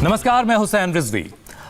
नमस्कार, मैं हुसैन रिजवी।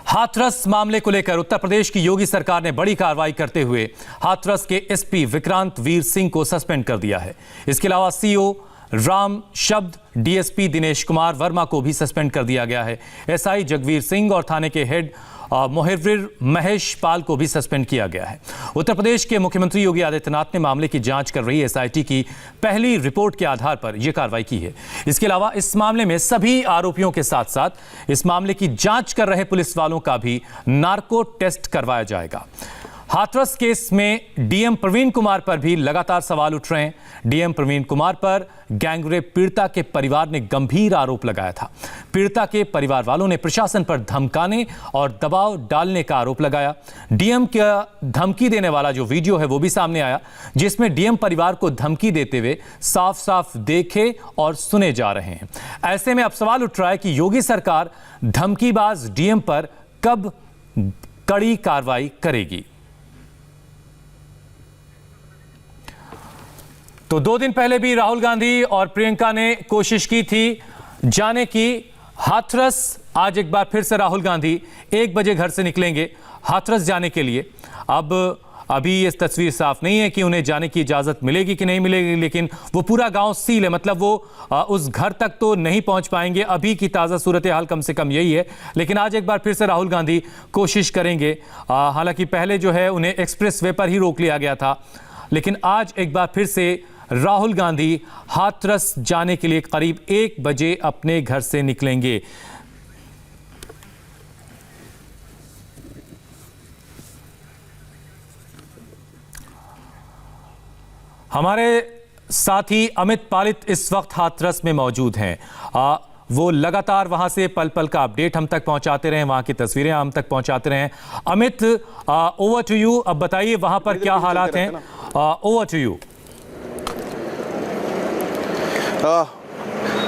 हाथरस मामले को लेकर उत्तर प्रदेश की योगी सरकार ने बड़ी कार्रवाई करते हुए हाथरस के एसपी विक्रांत वीर सिंह को सस्पेंड कर दिया है। इसके अलावा सीओ राम शब्द, डीएसपी दिनेश कुमार वर्मा को भी सस्पेंड कर दिया गया है। एसआई जगवीर सिंह और थाने के हेड मोहिब्र महेश पाल को भी सस्पेंड किया गया है। उत्तर प्रदेश के मुख्यमंत्री योगी आदित्यनाथ ने मामले की जांच कर रही एसआईटी की पहली रिपोर्ट के आधार पर यह कार्रवाई की है। इसके अलावा इस मामले में सभी आरोपियों के साथ साथ इस मामले की जांच कर रहे पुलिस वालों का भी नार्को टेस्ट करवाया जाएगा। हाथरस केस में डीएम प्रवीण कुमार पर भी लगातार सवाल उठ रहे हैं। डीएम प्रवीण कुमार पर गैंगरेप पीड़िता के परिवार ने गंभीर आरोप लगाया था। पीड़िता के परिवार वालों ने प्रशासन पर धमकाने और दबाव डालने का आरोप लगाया। डीएम का धमकी देने वाला जो वीडियो है वो भी सामने आया, जिसमें डीएम परिवार को धमकी देते हुए साफ साफ देखे और सुने जा रहे हैं। ऐसे में अब सवाल उठ रहा है कि योगी सरकार धमकीबाज डीएम पर कब कड़ी कार्रवाई करेगी। तो 2 दिन पहले भी राहुल गांधी और प्रियंका ने कोशिश की थी जाने की हाथरस। आज एक बार फिर से राहुल गांधी 1 बजे घर से निकलेंगे हाथरस जाने के लिए। अब अभी ये तस्वीर साफ नहीं है कि उन्हें जाने की इजाजत मिलेगी कि नहीं मिलेगी, लेकिन वो पूरा गांव सील है, मतलब वो उस घर तक तो नहीं पहुंच पाएंगे। अभी की ताज़ा सूरत हाल कम से कम यही है। लेकिन आज एक बार फिर से राहुल गांधी कोशिश करेंगे। हालांकि पहले जो है उन्हें एक्सप्रेस वे पर ही रोक लिया गया था, लेकिन आज एक बार फिर से राहुल गांधी हाथरस जाने के लिए करीब 1 बजे अपने घर से निकलेंगे। हमारे साथी अमित पालित इस वक्त हाथरस में मौजूद हैं। वो लगातार वहां से पल पल का अपडेट हम तक पहुंचाते रहे, वहां की तस्वीरें हम तक पहुंचाते रहे। Amit, over to you. अब बताइए वहां पर क्या हालात हैं। Over to you.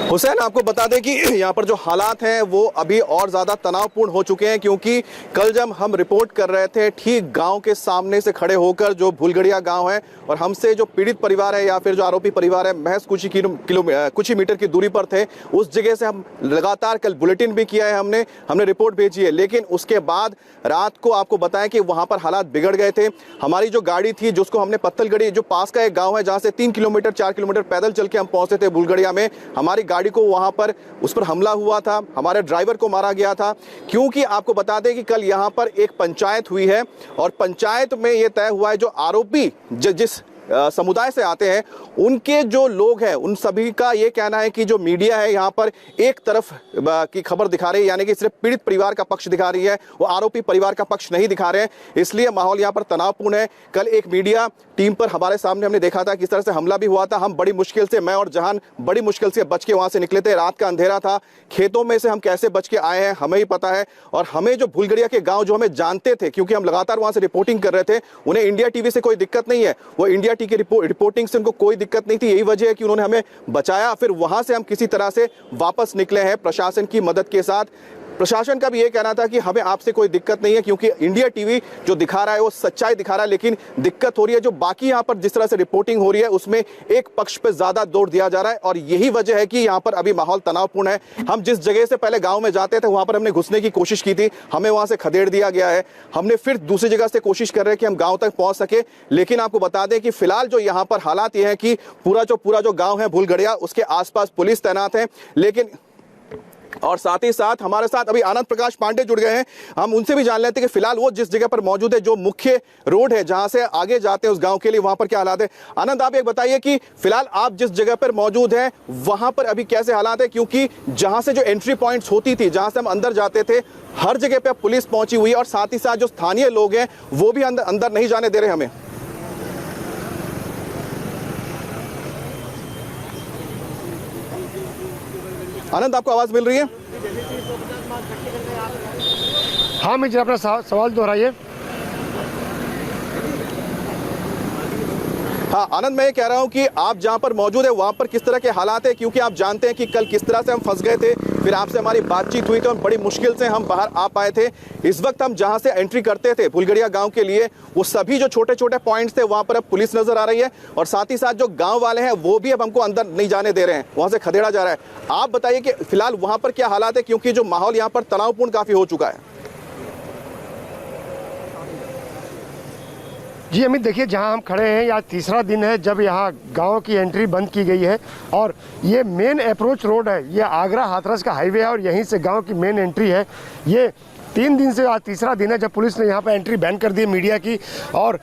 हुसैन, आपको बता दें कि यहाँ पर जो हालात हैं वो अभी और ज़्यादा तनावपूर्ण हो चुके हैं, क्योंकि कल जब हम रिपोर्ट कर रहे थे ठीक गांव के सामने से खड़े होकर, जो भूलगड़िया गांव है और हमसे जो पीड़ित परिवार है या फिर जो आरोपी परिवार है महज कुछ ही मीटर की दूरी पर थे, उस जगह से हम लगातार कल बुलेटिन भी किया है, हमने रिपोर्ट भेजी है। लेकिन उसके बाद रात को आपको बताया कि वहाँ पर हालात बिगड़ गए थे। हमारी जो गाड़ी थी, जिसको हमने पत्थलगढ़ी, जो पास का एक गाँव है जहाँ से 3 किलोमीटर 4 किलोमीटर पैदल चल के हम पहुँचते थे भूलगड़िया में, हमारी गाड़ी को वहां पर उस पर हमला हुआ था, हमारे ड्राइवर को मारा गया था। क्योंकि आपको बता दें कि कल यहां पर एक पंचायत हुई है और पंचायत में यह तय हुआ है जो आरोपी जिस समुदाय से आते हैं उनके जो लोग हैं उन सभी का ये कहना है कि जो मीडिया है यहाँ पर एक तरफ की खबर दिखा रही है, यानी कि सिर्फ पीड़ित परिवार का पक्ष दिखा रही है, वो आरोपी परिवार का पक्ष नहीं दिखा रहे हैं। इसलिए माहौल यहाँ पर तनावपूर्ण है। कल एक मीडिया टीम पर हमारे सामने हमने देखा था किस तरह से हमला भी हुआ था। हम बड़ी मुश्किल से, मैं और जहान बड़ी मुश्किल से बच के वहां से निकले थे। रात का अंधेरा था, खेतों में से हम कैसे बच के आए हैं हमें ही पता है। और हमें जो भूलगड़िया के गाँव जो हमें जानते थे, क्योंकि हम लगातार वहां से रिपोर्टिंग कर रहे थे, उन्हें इंडिया टीवी से कोई दिक्कत नहीं है, वो इंडिया टीवी की रिपोर्टिंग से उनको कोई दिक्कत नहीं थी। यही वजह है कि उन्होंने हमें बचाया। फिर वहां से हम किसी तरह से वापस निकले हैं प्रशासन की मदद के साथ। प्रशासन का भी ये कहना था कि हमें आपसे कोई दिक्कत नहीं है, क्योंकि इंडिया टीवी जो दिखा रहा है वो सच्चाई दिखा रहा है। लेकिन दिक्कत हो रही है जो बाकी यहाँ पर जिस तरह से रिपोर्टिंग हो रही है उसमें एक पक्ष पे ज्यादा जोर दिया जा रहा है, और यही वजह है कि यहाँ पर अभी माहौल तनावपूर्ण है। हम जिस जगह से पहले गांव में जाते थे वहां पर हमने घुसने की कोशिश की थी, हमें वहां से खदेड़ दिया गया है। हमने फिर दूसरी जगह से कोशिश कर रहे हैं कि हम गाँव तक पहुंच सके। लेकिन आपको बता दें कि फिलहाल जो यहाँ पर हालात ये है कि पूरा जो गाँव है भूलगड़िया, उसके आसपास पुलिस तैनात है। लेकिन और साथ ही साथ हमारे साथ अभी आनंद प्रकाश पांडे जुड़ गए हैं, हम उनसे भी जान लेते हैं कि फिलहाल वो जिस जगह पर मौजूद है, जो मुख्य रोड है जहां से आगे जाते हैं उस गांव के लिए, वहां पर क्या हालात है। आनंद, आप एक बताइए कि फिलहाल आप जिस जगह पर मौजूद हैं वहां पर अभी कैसे हालात है, क्योंकि जहां से जो एंट्री पॉइंट्स होती थी, जहां से हम अंदर जाते थे, हर जगह पर पुलिस पहुंची हुई है और साथ ही साथ जो स्थानीय लोग हैं वो भी अंदर नहीं जाने दे रहे हमें। आनंद, आपको आवाज मिल रही है? हाँ, मुझे अपना सवाल दोहराइए। हाँ आनंद, मैं ये कह रहा हूँ कि आप जहाँ पर मौजूद है वहाँ पर किस तरह के हालात है, क्योंकि आप जानते हैं कि कल किस तरह से हम फंस गए थे, फिर आपसे हमारी बातचीत हुई तो बड़ी मुश्किल से हम बाहर आ पाए थे। इस वक्त हम जहां से एंट्री करते थे भूलगड़िया गांव के लिए, वो सभी जो छोटे छोटे पॉइंट्स थे वहां पर अब पुलिस नजर आ रही है और साथ ही साथ जो गांव वाले हैं वो भी अब हमको अंदर नहीं जाने दे रहे हैं, वहां से खदेड़ा जा रहा है। आप बताइए कि फिलहाल वहां पर क्या हालात है, क्योंकि जो माहौल यहाँ पर तनावपूर्ण काफी हो चुका है। जी अमित, देखिए जहां हम खड़े हैं यहाँ तीसरा दिन है जब यहाँ गांव की एंट्री बंद की गई है और ये मेन अप्रोच रोड है, ये आगरा हाथरस का हाईवे है और यहीं से गांव की मेन एंट्री है। ये 3 दिन से आज तीसरा दिन है जब पुलिस ने यहाँ पर एंट्री बैन कर दी है मीडिया की। और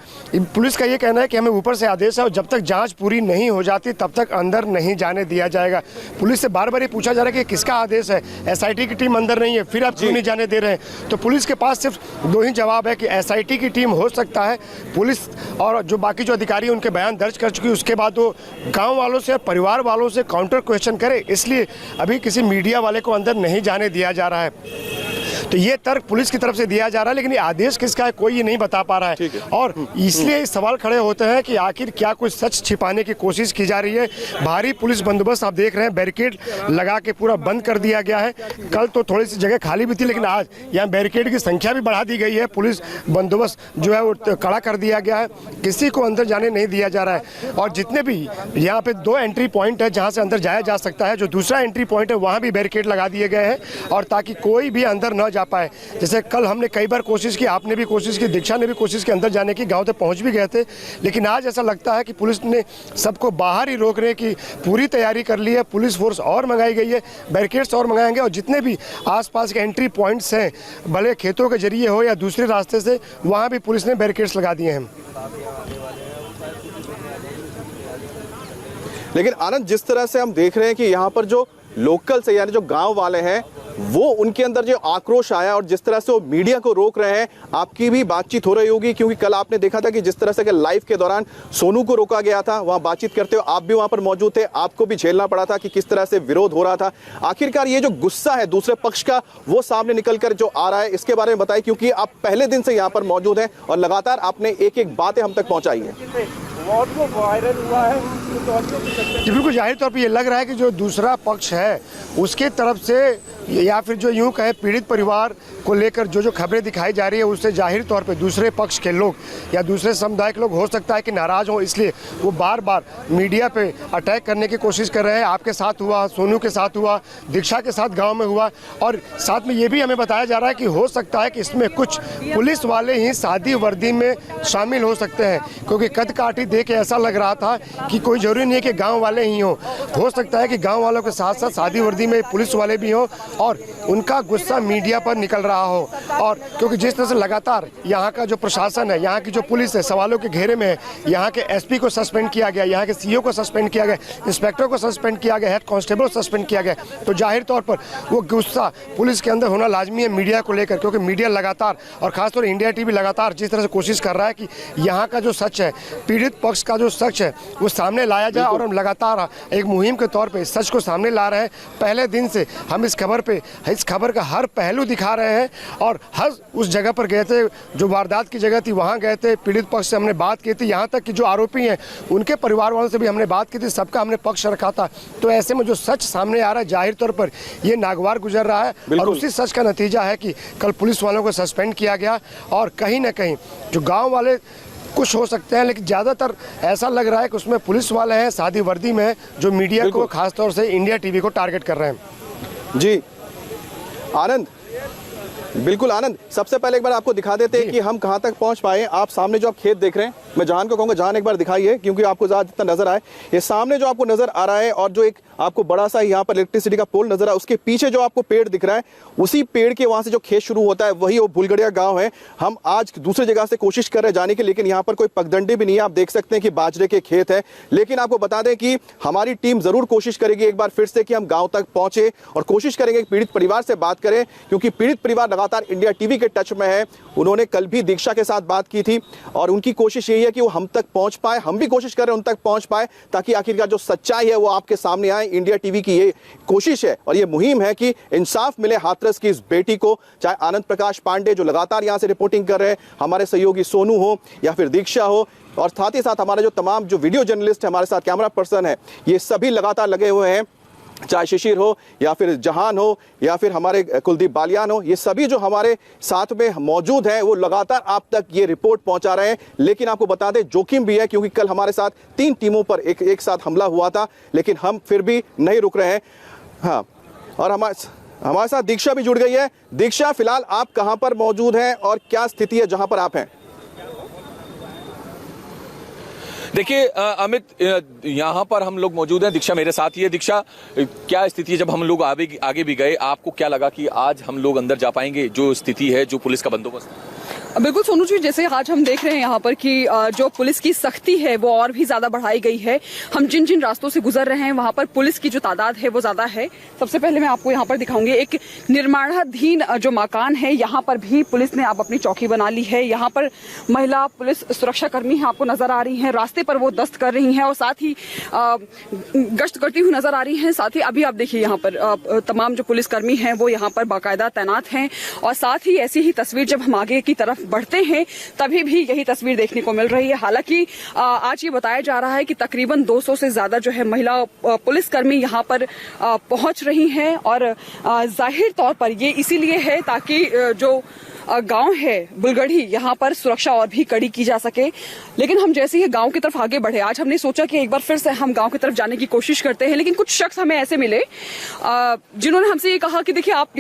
पुलिस का ये कहना है कि हमें ऊपर से आदेश है और जब तक जांच पूरी नहीं हो जाती तब तक अंदर नहीं जाने दिया जाएगा। पुलिस से बार बार ये पूछा जा रहा है कि किसका आदेश है, एसआईटी की टीम अंदर नहीं है, फिर आप क्यों नहीं जाने दे रहे हैं। तो पुलिस के पास सिर्फ 2 ही जवाब है कि एसआईटी की टीम हो सकता है, पुलिस और जो बाकी जो अधिकारी उनके बयान दर्ज कर चुकी है उसके बाद वो गाँव वालों से और परिवार वालों से काउंटर क्वेश्चन करे, इसलिए अभी किसी मीडिया वाले को अंदर नहीं जाने दिया जा रहा है। तो ये तर्क पुलिस की तरफ से दिया जा रहा है, लेकिन ये आदेश किसका है कोई ये नहीं बता पा रहा है। और इसलिए सवाल खड़े होते हैं कि आखिर क्या कुछ सच छिपाने की कोशिश की जा रही है। भारी पुलिस बंदोबस्त आप देख रहे हैं, बैरिकेड लगा के पूरा बंद कर दिया गया है। कल तो थोड़ी सी जगह खाली भी थी, लेकिन आज यहाँ बैरिकेड की संख्या भी बढ़ा दी गई है। पुलिस बंदोबस्त जो है वो कड़ा कर दिया गया है, किसी को अंदर जाने नहीं दिया जा रहा है। और जितने भी यहाँ पे 2 एंट्री पॉइंट है जहाँ से अंदर जाया जा सकता है, जो दूसरा एंट्री पॉइंट है वहाँ भी बैरिकेड लगा दिए गए हैं और ताकि कोई भी अंदर न जा पाए। जैसे कल हमने कई बार कोशिश की, आपने भी कोशिश की, दीक्षा ने भी कोशिश की अंदर जाने की, गांव तक पहुंच भी गए थे, लेकिन आज ऐसा लगता है कि पुलिस ने सबको बाहर ही रोकने की पूरी तैयारी कर ली है। पुलिस फोर्स और मंगाई गई है, बैरिकेड्स और मंगाएंगे और जितने भी आसपास के एंट्री पॉइंट्स हैं, भले खेतों के जरिए हो या दूसरे रास्ते से, वहाँ भी पुलिस ने बैरिकेड्स लगा दिए हैं। लेकिन आनंद, जिस तरह से हम देख रहे हैं कि यहाँ पर जो लोकल से यानी जो गांव वाले हैं वो उनके अंदर जो आक्रोश आया और जिस तरह से वो मीडिया को रोक रहे हैं, आपकी भी बातचीत हो रही होगी, क्योंकि कल आपने देखा था कि जिस तरह से लाइव के दौरान सोनू को रोका गया था, वहां बातचीत करते हुए आप भी वहां पर मौजूद थे, आपको भी झेलना पड़ा था कि किस तरह से विरोध हो रहा था। आखिरकार ये जो गुस्सा है दूसरे पक्ष का वो सामने निकल कर जो आ रहा है, इसके बारे में बताइए, क्योंकि आप पहले दिन से यहाँ पर मौजूद हैं और लगातार आपने एक एक बातें हम तक पहुंचाई है। वायरल हुआ है जी, बिल्कुल जाहिर तौर पर ये लग रहा है कि जो दूसरा पक्ष है उसके तरफ से या फिर जो यूं कहे पीड़ित परिवार को लेकर जो खबरें दिखाई जा रही है उससे जाहिर तौर पे दूसरे पक्ष के लोग या दूसरे समुदाय के लोग हो सकता है कि नाराज हों, इसलिए वो बार बार मीडिया पे अटैक करने की कोशिश कर रहे हैं। आपके साथ हुआ, सोनू के साथ हुआ, दीक्षा के साथ गांव में हुआ और साथ में ये भी हमें बताया जा रहा है कि हो सकता है कि इसमें कुछ पुलिस वाले ही सादी वर्दी में शामिल हो सकते हैं, क्योंकि कद काठी देख के ऐसा लग रहा था कि कोई जरूरी नहीं है कि गाँव वाले ही हों, हो सकता है कि गाँव वालों के साथ साथ सादी वर्दी में पुलिस वाले भी हों और उनका गुस्सा मीडिया पर निकल रहा हो। और क्योंकि जिस तरह से लगातार यहाँ का जो प्रशासन है, यहाँ की जो पुलिस है सवालों के घेरे में है, यहाँ के एसपी को सस्पेंड किया गया, यहाँ के सीओ को सस्पेंड किया गया, इंस्पेक्टर को सस्पेंड किया गया, हेड कांस्टेबल को सस्पेंड किया गया, तो जाहिर तौर पर वो गुस्सा पुलिस के अंदर होना लाजमी है मीडिया को लेकर, क्योंकि मीडिया लगातार और खासतौर इंडिया टीवी लगातार जिस तरह से कोशिश कर रहा है कि यहाँ का जो सच है, पीड़ित पक्ष का जो सच है वो सामने लाया जाए और हम लगातार एक मुहिम के तौर पर सच को सामने ला रहे हैं। पहले दिन से हम इस खबर का हर पहलू दिखा रहे हैं और हर उस जगह पर गए थे जो वारदात की जगह थी, वहां गए थे, पीड़ित पक्ष से हमने बात की थी, यहाँ तक कि जो आरोपी हैं उनके परिवार वालों से भी हमने बात की थी, सबका हमने पक्ष रखा था। तो ऐसे में जो सच सामने आ रहा है जाहिर तौर पर ये नागवार गुजर रहा है और उसी सच का नतीजा है कि कल पुलिस वालों को सस्पेंड किया गया और कहीं ना कहीं जो गाँव वाले कुछ हो सकते हैं, लेकिन ज़्यादातर ऐसा लग रहा है कि उसमें पुलिस वाले हैं, सादी वर्दी में, जो मीडिया को खासतौर से इंडिया टीवी को टारगेट कर रहे हैं। जी आनंद, बिल्कुल आनंद, सबसे पहले एक बार आपको दिखा देते हैं कि हम कहां तक पहुंच पाए। आप सामने जो आप खेत देख रहे हैं, मैं जहान को कहूंगा जहान एक बार दिखाइए क्योंकि आपको ज्यादा जितना नजर आए, ये सामने जो आपको नजर आ रहा है और जो एक आपको बड़ा सा यहाँ पर इलेक्ट्रिसिटी का पोल नजर आ, उसके पीछे जो आपको पेड़ दिख रहा है, उसी पेड़ के वहां से जो खेत शुरू होता है वही वो भूलगड़िया गांव है। हम आज दूसरी जगह से कोशिश कर रहे हैं जाने की, लेकिन यहाँ पर कोई पगडंडी भी नहीं है। आप देख सकते हैं कि बाजरे के खेत है, लेकिन आपको बता दें कि हमारी टीम जरूर कोशिश करेगी एक बार फिर से कि हम गांव तक पहुंचे और कोशिश करेंगे पीड़ित परिवार से बात करें, क्योंकि पीड़ित परिवार लगातार इंडिया टीवी के टच में है। उन्होंने कल भी दीक्षा के साथ बात की थी और उनकी कोशिश यही है कि वो हम तक पहुंच पाए, हम भी कोशिश कर रहे हैं उन तक पहुंच पाए, ताकि आखिरकार जो सच्चाई है वो आपके सामने आए। इंडिया टीवी की ये कोशिश है और ये मुहिम है कि इंसाफ मिले हाथरस की इस बेटी को, चाहे आनंद प्रकाश पांडे जो लगातार यहां से रिपोर्टिंग कर रहे हैं, हमारे सहयोगी सोनू हो या फिर दीक्षा हो, और साथ ही साथ हमारे जो तमाम जो वीडियो जर्नलिस्ट है, हमारे साथ कैमरा पर्सन है, ये सभी लगातार लगे हुए हैं चाहे शिशिर हो या फिर जहान हो या फिर हमारे कुलदीप बालियान हो, ये सभी जो हमारे साथ में मौजूद हैं वो लगातार आप तक ये रिपोर्ट पहुंचा रहे हैं। लेकिन आपको बता दें जोखिम भी है, क्योंकि कल हमारे साथ 3 टीमों पर एक साथ हमला हुआ था, लेकिन हम फिर भी नहीं रुक रहे हैं। हाँ, और हमारे साथ दीक्षा भी जुड़ गई है। दीक्षा, फिलहाल आप कहां पर मौजूद हैं और क्या स्थिति है जहां पर आप हैं? देखिए अमित, यहाँ पर हम लोग मौजूद हैं, दीक्षा मेरे साथ ही है। दीक्षा, क्या स्थिति है? जब हम लोग आगे भी गए, आपको क्या लगा कि आज हम लोग अंदर जा पाएंगे? जो स्थिति है, जो पुलिस का बंदोबस्त है। बिल्कुल सोनू जी, जैसे आज हम देख रहे हैं यहाँ पर कि जो पुलिस की सख्ती है वो और भी ज्यादा बढ़ाई गई है। हम जिन जिन रास्तों से गुजर रहे हैं वहाँ पर पुलिस की जो तादाद है वो ज्यादा है। सबसे पहले मैं आपको यहाँ पर दिखाऊंगी एक निर्माणाधीन जो मकान है, यहाँ पर भी पुलिस ने अब अपनी चौकी बना ली है। यहाँ पर महिला पुलिस सुरक्षा कर्मी है, आपको नजर आ रही हैं, रास्ते पर वो दस्त कर रही हैं और साथ ही गश्त करती हुई नजर आ रही हैं। साथ ही अभी आप देखिए यहाँ पर तमाम जो पुलिसकर्मी हैं वो यहाँ पर बाकायदा तैनात हैं। और साथ ही ऐसी ही तस्वीर जब हम आगे की तरफ बढ़ते हैं तभी भी यही तस्वीर देखने को मिल रही है। हालांकि आज ये बताया जा रहा है कि तकरीबन 200 से ज्यादा जो है महिला पुलिसकर्मी यहाँ पर पहुंच रही हैं और जाहिर तौर पर ये इसीलिए है ताकि जो गांव है बुलगड़ी, यहाँ पर सुरक्षा और भी कड़ी की जा सके। लेकिन हम जैसे ही गांव की तरफ आगे बढ़े, आज हमने सोचा कि एक बार फिर से हम गांव की तरफ जाने की कोशिश करते हैं। लेकिन कुछ शख्स हमें ऐसे मिले जिन्होंने हमसे ये कहा कि देखिए आप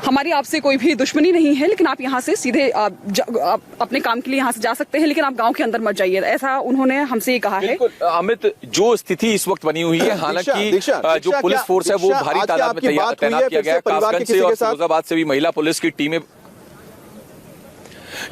हमारी आपसे कोई भी दुश्मनी नहीं है, लेकिन आप यहाँ से सीधे अपने काम के लिए यहाँ से जा सकते हैं, लेकिन आप गाँव के अंदर मत जाइए, ऐसा उन्होंने हमसे ये कहा है। अमित, जो स्थिति इस वक्त बनी हुई है, हालांकि जो पुलिस फोर्स है वो भारी तादाद में तैनात किया गया है। कासगंज से और फिरोजाबाद से भी महिला पुलिस की टीमें।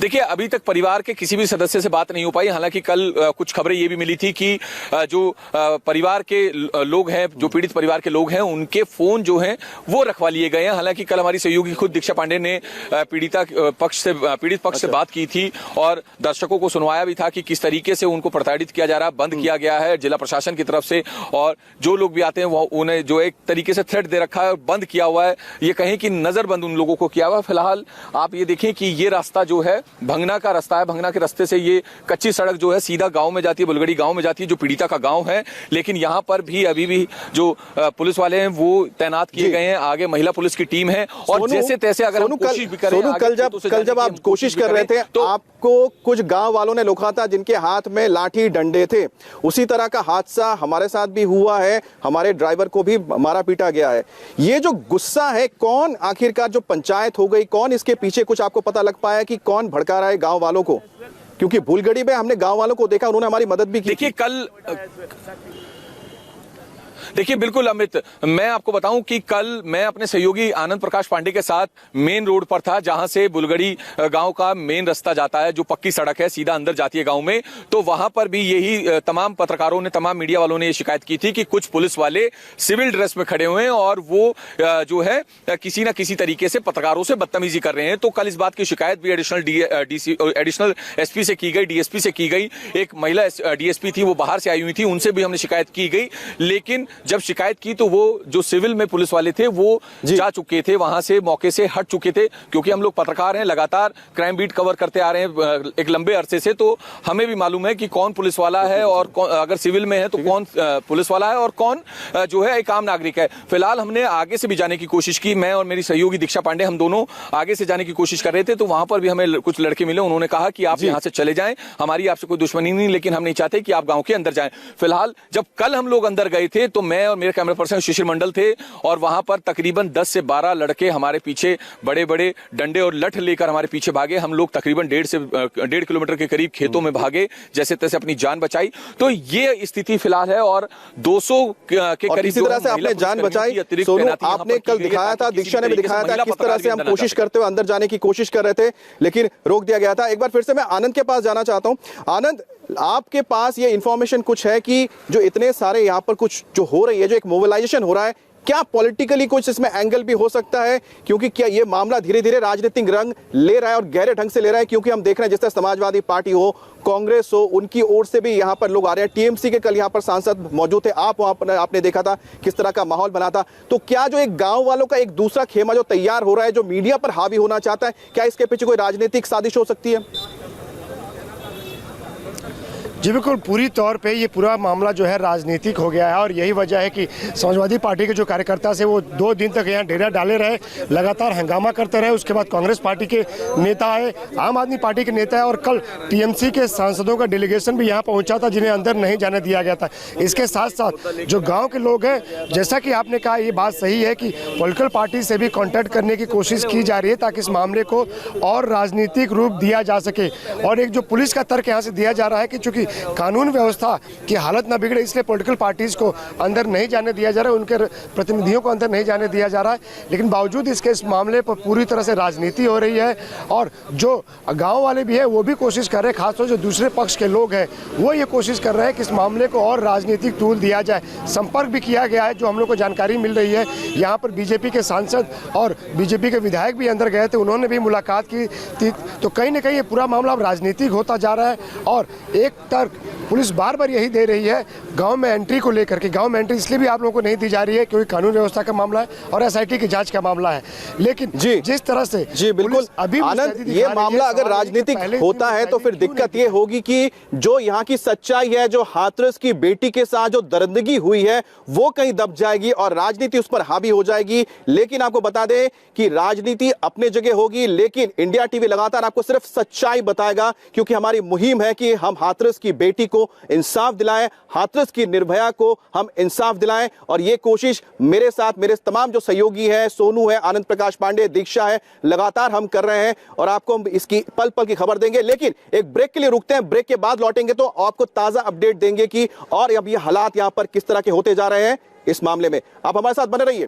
देखिए, अभी तक परिवार के किसी भी सदस्य से बात नहीं हो पाई। हालांकि कल कुछ खबरें ये भी मिली थी कि जो परिवार के लोग हैं, जो पीड़ित परिवार के लोग हैं, उनके फोन जो हैं वो रखवा लिए गए हैं। हालांकि कल हमारी सहयोगी खुद दीक्षा पांडे ने पीड़ित पक्ष से बात की थी और दर्शकों को सुनवाया भी था कि किस तरीके से उनको प्रताड़ित किया जा रहा है, बंद किया गया है जिला प्रशासन की तरफ से। और जो लोग भी आते हैं वो उन्हें जो एक तरीके से थ्रेट दे रखा है, बंद किया हुआ है, ये कहें कि नजरबंद उन लोगों को किया हुआ है। फिलहाल आप ये देखें कि ये रास्ता जो है भंगना का रास्ता है। भंगना के रास्ते से ये कच्ची सड़क जो है सीधा गांव में जाती है, बुलगड़ी गांव में जाती है, जो पीड़िता का गांव है। लेकिन यहाँ पर भी अभी भी जो पुलिस वाले हैं वो तैनात किए गए हैं। आगे महिला पुलिस की टीम है और जैसे तैसे अगर हम कोशिश भी करें, कल जब आप कोशिश कर रहे थे तो आपको कुछ गांव वालों ने रोका था जिनके हाथ में लाठी डंडे थे। उसी तरह का हादसा हमारे साथ भी हुआ है, हमारे ड्राइवर को भी मारा पीटा गया है। ये जो गुस्सा है, कौन आखिरकार जो पंचायत हो गई, कौन इसके पीछे, कुछ आपको पता लग पाया कि कौन भड़का रहा है गांव वालों को? क्योंकि भूलगड़ी में हमने गांव वालों को देखा, उन्होंने हमारी मदद भी की। देखिए बिल्कुल अमित, मैं आपको बताऊं कि कल मैं अपने सहयोगी आनंद प्रकाश पांडे के साथ मेन रोड पर था, जहां से बुलगड़ी गांव का मेन रास्ता जाता है, जो पक्की सड़क है, सीधा अंदर जाती है गांव में। तो वहां पर भी यही तमाम पत्रकारों ने, तमाम मीडिया वालों ने ये शिकायत की थी कि कुछ पुलिस वाले सिविल ड्रेस में खड़े हुए हैं और वो जो है किसी ना किसी तरीके से पत्रकारों से बदतमीजी कर रहे हैं। तो कल इस बात की शिकायत भी एडिशनल एसपी से की गई, डीएसपी से की गई। एक महिला डीएसपी थी, वो बाहर से आई हुई थी, उनसे भी हमने शिकायत की गई। लेकिन जब शिकायत की तो वो जो सिविल में पुलिस वाले थे वो जा चुके थे, वहां से मौके से हट चुके थे। क्योंकि हम लोग पत्रकार हैं, लगातार क्राइम बीट कवर करते आ रहे हैं एक लंबे अरसे से, तो हमें भी मालूम है कि कौन पुलिस वाला है और अगर सिविल में है तो कौन पुलिस वाला है और कौन जो है एक आम नागरिक है। फिलहाल हमने आगे से भी जाने की कोशिश की, मैं और मेरी सहयोगी दीक्षा पांडे, हम दोनों आगे से जाने की कोशिश कर रहे थे। तो वहां पर भी हमें कुछ लड़के मिले, उन्होंने कहा कि आप यहाँ से चले जाएं, हमारी आपसे कोई दुश्मनी नहीं, लेकिन हम नहीं चाहते कि आप गांव के अंदर जाएं। फिलहाल जब कल हम लोग अंदर गए थे तो मैं और मेरे कैमरा पर्सन शिशिर मंडल थे और वहां पर तकरीबन 10 से 12 लड़के हमारे पीछे बड़े बड़े डंडे और लठ लेकर हमारे पीछे भागे। हम लोग तकरीबन 1.5 किलोमीटर के करीब खेतों में भागे, जैसे तैसे अपनी जान बचाई। तो ये स्थिति फिलहाल है और 200 के करीब इसी तरह से आपने जान बचाई। सोनू, आपने कल दिखाया था, दीक्षा ने भी दिखाया था किस तरह से हम कोशिश करते हुए अंदर जाने की कोशिश कर रहे थे, लेकिन रोक दिया गया था। एक बार फिर से मैं आनंद के पास जाना चाहता हूं। आनंद, आपके पास ये इंफॉर्मेशन कुछ है कि जो इतने सारे यहाँ पर कुछ जो हो रही है, जो एक मोबिलाइजेशन हो रहा है, क्या पॉलिटिकली कुछ इसमें एंगल भी हो सकता है? क्योंकि क्या ये मामला धीरे धीरे राजनीतिक रंग ले रहा है और गहरे ढंग से ले रहा है? क्योंकि हम देख रहे हैं जिस तरह समाजवादी पार्टी हो, कांग्रेस हो, उनकी ओर से भी यहाँ पर लोग आ रहे हैं। टीएमसी के कल यहाँ पर सांसद मौजूद थे, आप वहां पर आपने देखा था किस तरह का माहौल बना था। तो क्या जो एक गांव वालों का एक दूसरा खेमा जो तैयार हो रहा है, जो मीडिया पर हावी होना चाहता है, क्या इसके पीछे कोई राजनीतिक साजिश हो सकती है? जी बिल्कुल, पूरी तौर पे ये पूरा मामला जो है राजनीतिक हो गया है और यही वजह है कि समाजवादी पार्टी के जो कार्यकर्ता से वो 2 दिन तक यहाँ डेरा डाले रहे, लगातार हंगामा करते रहे। उसके बाद कांग्रेस पार्टी के नेता आए, आम आदमी पार्टी के नेता है और कल टीएमसी के सांसदों का डेलीगेशन भी यहाँ पहुँचा था जिन्हें अंदर नहीं जाने दिया गया था। इसके साथ साथ जो गाँव के लोग हैं, जैसा कि आपने कहा, ये बात सही है कि पॉलिटिकल पार्टी से भी कॉन्टैक्ट करने की कोशिश की जा रही है ताकि इस मामले को और राजनीतिक रूप दिया जा सके। और एक जो पुलिस का तर्क यहाँ से दिया जा रहा है कि चूंकि कानून व्यवस्था की हालत ना बिगड़े इसलिए पॉलिटिकल पार्टीज को अंदर नहीं जाने दिया जा रहा है, उनके प्रतिनिधियों को अंदर नहीं जाने दिया जा रहा है। लेकिन बावजूद इसके इस मामले पर पूरी तरह से राजनीति हो रही है और जो गाँव वाले भी है वो भी कोशिश कर रहे हैं, खासतौर से जो दूसरे पक्ष के लोग हैं वो ये कोशिश कर रहे हैं कि इस मामले को और राजनीतिक टूल दिया जाए। संपर्क भी किया गया है, जो हम लोग को जानकारी मिल रही है। यहाँ पर बीजेपी के सांसद और बीजेपी के विधायक भी अंदर गए थे, उन्होंने भी मुलाकात की थी। तो कहीं ना कहीं ये पूरा मामला अब राजनीतिक होता जा रहा है और एक तर्क पुलिस बार बार यही दे रही है गांव में एंट्री को लेकर के। गांव में एंट्री इसलिए भी आप लोगों को नहीं दी जा रही है क्योंकि कानून व्यवस्था का मामला है और एसआईटी की जांच का मामला है। लेकिन जिस तरह से जी बिल्कुल अभी आनंद, ये मामला अगर राजनीतिक होता है तो फिर दिक्कत ये होगी कि जो यहाँ की सच्चाई है, जो हाथरस की बेटी के साथ जो दरिंदगी हुई है वो कहीं दब जाएगी और राजनीति उस पर हावी हो जाएगी। लेकिन आपको बता दें कि राजनीति अपने जगह होगी, लेकिन इंडिया टीवी लगातार आपको सिर्फ सच्चाई बताएगा क्योंकि हमारी मुहिम है कि हम हाथरस की बेटी को इंसाफ दिलाएं, हाथरस की निर्भया को हम इंसाफ दिलाएं। और ये कोशिश मेरे साथ मेरे तमाम जो सहयोगी है, सोनू है, आनंद प्रकाश पांडे, दीक्षा है, लगातार हम कर रहे हैं और आपको हम इसकी पल पल की खबर देंगे। लेकिन एक ब्रेक के लिए रुकते हैं, ब्रेक के बाद लौटेंगे तो आपको ताजा अपडेट देंगे कि और अब ये हालात यहां पर किस तरह के होते जा रहे हैं। इस मामले में आप हमारे साथ बने रहिए।